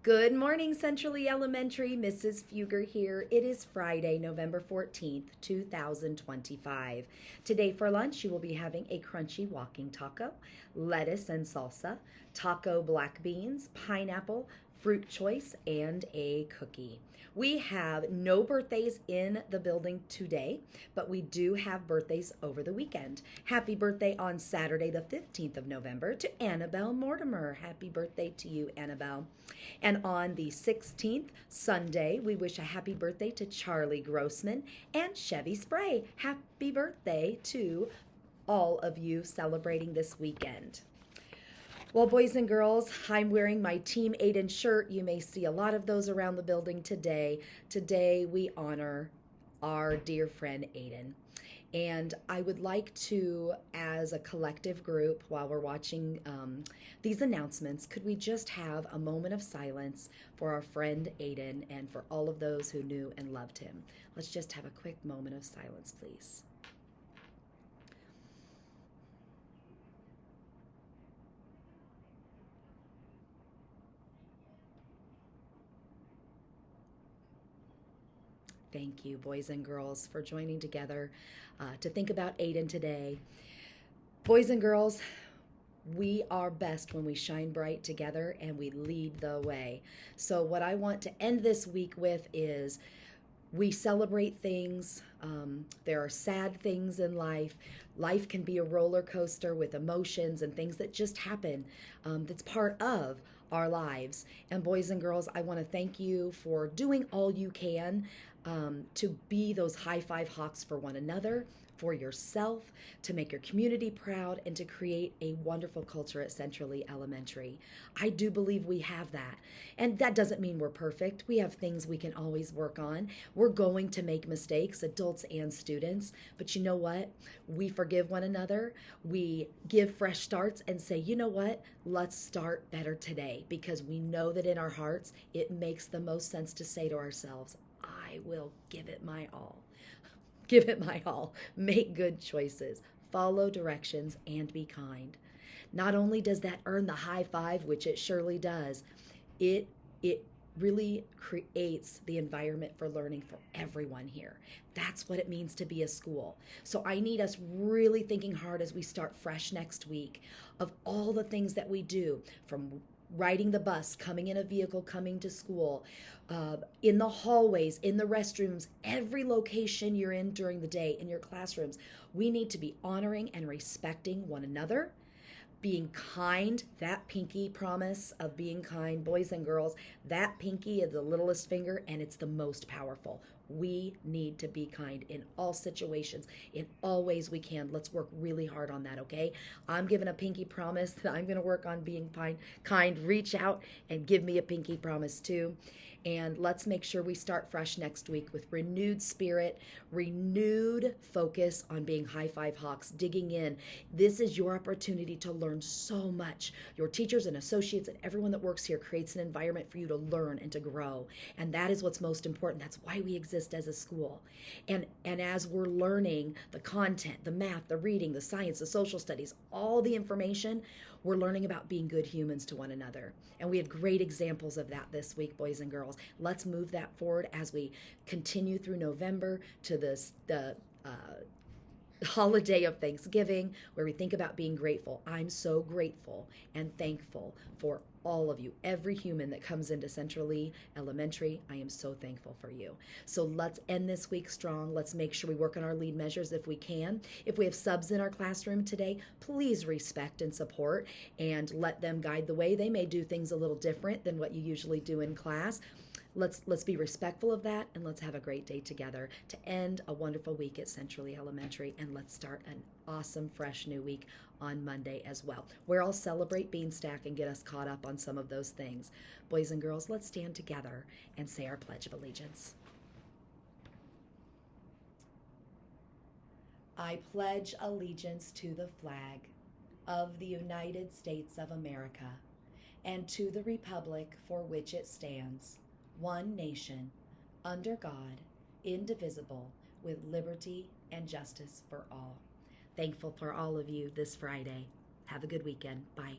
Good morning, Centrally Elementary. Mrs. Fugger here. It is Friday, November 14th, 2025. Today for lunch, you will be having a crunchy walking taco, lettuce and salsa, taco black beans, pineapple, fruit choice, and a cookie. We have no birthdays in the building today, but we do have birthdays over the weekend. Happy birthday on Saturday, the 15th of November, to Annabelle Mortimer. Happy birthday to you, Annabelle. And on the 16th, Sunday, we wish a happy birthday to Charlie Grossman and Chevy Spray. Happy birthday to all of you celebrating this weekend. Well, boys and girls, I'm wearing my Team Aiden shirt. You may see a lot of those around the building today. Today, we honor our dear friend Aiden. And I would like to, as a collective group, while we're watching these announcements, could we just have a moment of silence for our friend Aiden and for all of those who knew and loved him? Let's just have a quick moment of silence, please. Thank you, boys and girls, for joining together to think about Aiden today. Boys and girls, we are best when we shine bright together and we lead the way. So, what I want to end this week with is we celebrate things. There are sad things in life. Life can be a roller coaster with emotions and things that just happen. That's part of our lives. And boys and girls, I want to thank you for doing all you can to be those high five hawks for one another, for yourself, to make your community proud, and to create a wonderful culture at Centrally Elementary. I do believe we have that. And that doesn't mean we're perfect. We have things we can always work on. We're going to make mistakes, adults and students. But you know what? We forgive one another. We give fresh starts and say, you know what? Let's start better today, because we know that in our hearts, it makes the most sense to say to ourselves, I will give it my all. Give it my all. Make good choices. Follow directions and be kind. Not only does that earn the high five, which it surely does, it really creates the environment for learning for everyone here. That's what it means to be a school. So I need us really thinking hard as we start fresh next week of all the things that we do, from riding the bus, coming in a vehicle, coming to school, in the hallways, in the restrooms, every location you're in during the day, in your classrooms. We need to be honoring and respecting one another, being kind. That pinky promise of being kind, boys and girls, that pinky is the littlest finger and it's the most powerful. We need to be kind in all situations, in all ways we can. Let's work really hard on that, okay? I'm giving a pinky promise that I'm going to work on being kind. Reach out and give me a pinky promise too. And let's make sure we start fresh next week with renewed spirit, renewed focus on being high five hawks, digging in. This is your opportunity to learn so much. Your teachers and associates and everyone that works here creates an environment for you to learn and to grow. And that is what's most important. That's why we exist as a school. And as we're learning the content, the math, the reading, the science, the social studies, all the information, we're learning about being good humans to one another. And we had great examples of that this week, boys and girls. Let's move that forward as we continue through November to the holiday of Thanksgiving, where we think about being grateful. I'm so grateful and thankful for all of you, every human that comes into Centrally Elementary. I am so thankful for you. So let's end this week strong. Let's make sure we work on our lead measures if we can. If we have subs in our classroom today, please respect and support and let them guide the way. They may do things a little different than what you usually do in class. Let's be respectful of that, and let's have a great day together to end a wonderful week at Centrally Elementary, and let's start an awesome, fresh new week on Monday as well, where I'll celebrate Beanstack and get us caught up on some of those things. Boys and girls, let's stand together and say our Pledge of Allegiance. I pledge allegiance to the flag of the United States of America and to the republic for which it stands, one nation, under God, indivisible, with liberty and justice for all. Thankful for all of you this Friday. Have a good weekend. Bye.